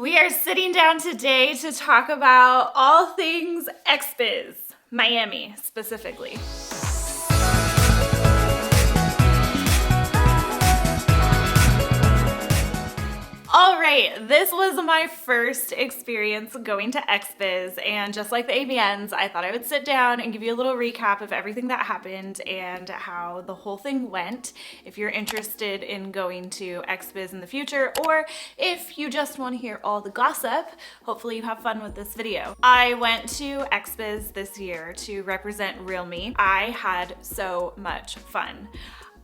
We are sitting down today to talk about all things XBIZ Miami specifically. All right, this was my first experience going to XBIZ, and just like the AVNs, I thought I would sit down and give you a little recap of everything that happened and how the whole thing went. If you're interested in going to XBIZ in the future, or if you just want to hear all the gossip, hopefully you have fun with this video. I went to XBIZ this year to represent Real Me. I had so much fun.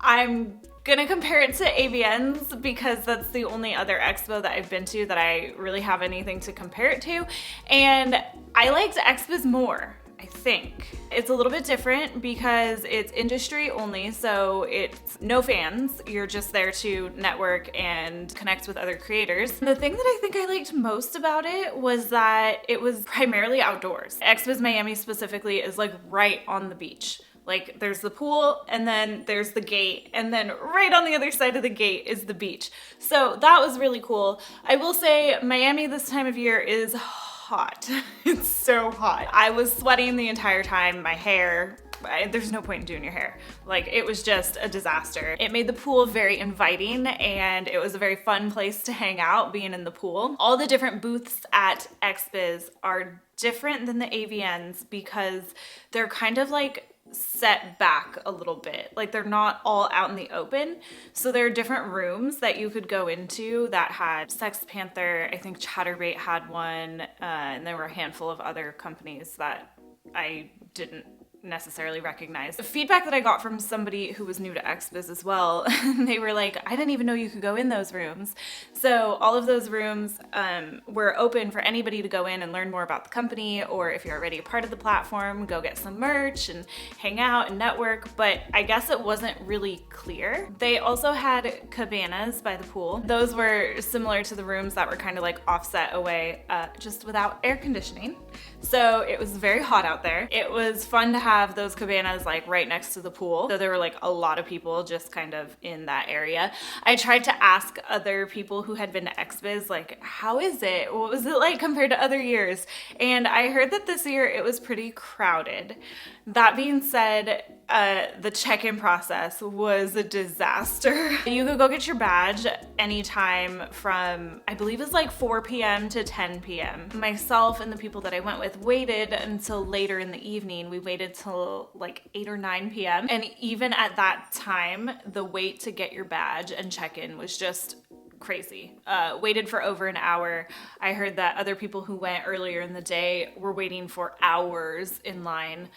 I'm gonna compare it to AVNs because that's the only other expo that I've been to that I really have anything to compare it to. And I liked XBIZ more, I think. It's a little bit different because it's industry only, so it's no fans. You're just there to network and connect with other creators. The thing that I think I liked most about it was that it was primarily outdoors. XBIZ Miami specifically is like right on the beach. Like there's the pool and then there's the gate, and then right on the other side of the gate is the beach. So that was really cool. I will say Miami this time of year is hot. It's so hot. I was sweating the entire time. My hair, there's no point in doing your hair. Like it was just a disaster. It made the pool very inviting and it was a very fun place to hang out being in the pool. All the different booths at XBIZ are different than the AVNs because they're kind of like set back a little bit. Like they're not all out in the open. So there are different rooms that you could go into that had Sex Panther, I think Chatterbait had one, and there were a handful of other companies that I didn't necessarily recognize. The feedback that I got from somebody who was new to XBIZ as well, they were like, I didn't even know you could go in those rooms. So all of those rooms were open for anybody to go in and learn more about the company, or if you're already a part of the platform, go get some merch and hang out and network, but I guess it wasn't really clear. They also had cabanas by the pool. Those were similar to the rooms that were kind of like offset away, just without air conditioning. So it was very hot out there. It was fun to have those cabanas like right next to the pool. So there were like a lot of people just kind of in that area. I tried to ask other people who had been to XBIZ, like, how is it? What was it like compared to other years? And I heard that this year it was pretty crowded. That being said, the check-in process was a disaster. You could go get your badge anytime from, I believe it's like 4 p.m. to 10 p.m. Myself and the people that I went with waited until later in the evening. We waited till like 8 or 9 p.m. And even at that time, the wait to get your badge and check-in was just crazy. Waited for over an hour. I heard that other people who went earlier in the day were waiting for hours in line.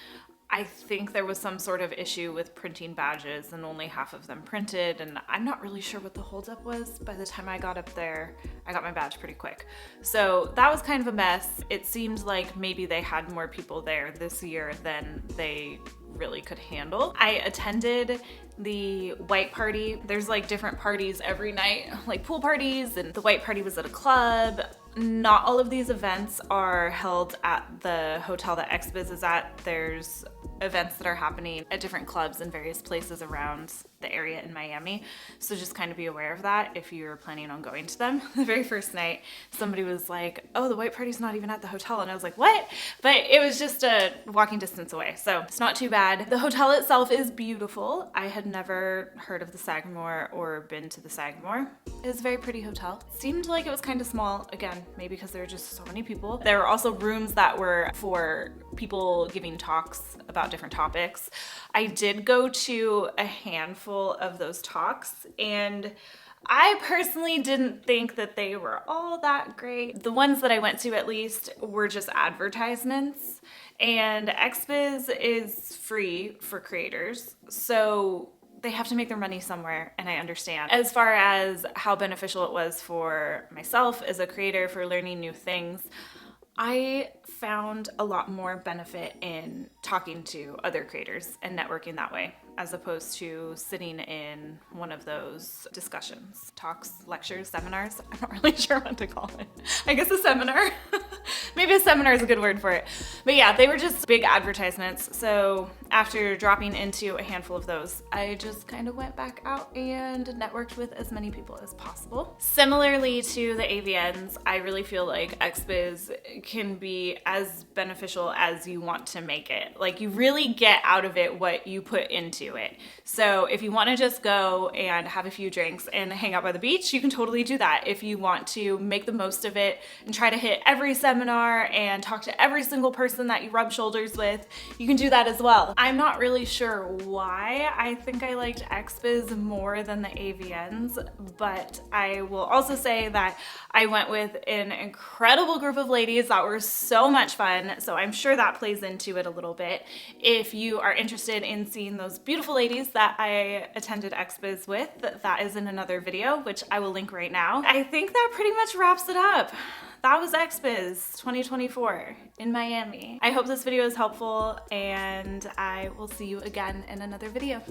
I think there was some sort of issue with printing badges and only half of them printed, and I'm not really sure what the holdup was. By the time I got up there, I got my badge pretty quick. So that was kind of a mess. It seemed like maybe they had more people there this year than they really could handle. I attended the white party. There's like different parties every night, like pool parties, and the white party was at a club. Not all of these events are held at the hotel that XBIZ is at. There's events that are happening at different clubs in various places around the area in Miami. So just kind of be aware of that if you're planning on going to them. The very first night, somebody was like, oh, the white party's not even at the hotel. And I was like, what? But it was just a walking distance away. So it's not too bad. The hotel itself is beautiful. I had never heard of the Sagamore or been to the Sagamore. It was a very pretty hotel. It seemed like it was kind of small. Again, maybe because there were just so many people. There were also rooms that were for people giving talks about different topics. I did go to a handful of those talks, and I personally didn't think that they were all that great. The ones that I went to, at least, were just advertisements, and XBIZ is free for creators, so they have to make their money somewhere, and I understand. As far as how beneficial it was for myself as a creator for learning new things, I found a lot more benefit in talking to other creators and networking that way, as opposed to sitting in one of those discussions, talks, lectures, seminars. I'm not really sure what to call it. I guess a seminar. Maybe a seminar is a good word for it. But yeah, they were just big advertisements. So after dropping into a handful of those, I just kind of went back out and networked with as many people as possible. Similarly to the AVNs, I really feel like XBIZ can be as beneficial as you want to make it. Like, you really get out of it what you put into it. So if you want to just go and have a few drinks and hang out by the beach, you can totally do that. If you want to make the most of it and try to hit every seminar and talk to every single person that you rub shoulders with, you can do that as well. I'm not really sure why. I think I liked XBIZ more than the AVNs, but I will also say that I went with an incredible group of ladies that were so much fun, so I'm sure that plays into it a little bit. If you are interested in seeing those beautiful ladies that I attended XBIZ with, that is in another video, which I will link right now. I think that pretty much wraps it up. That was XBIZ 2024 in Miami. I hope this video is helpful, and I will see you again in another video.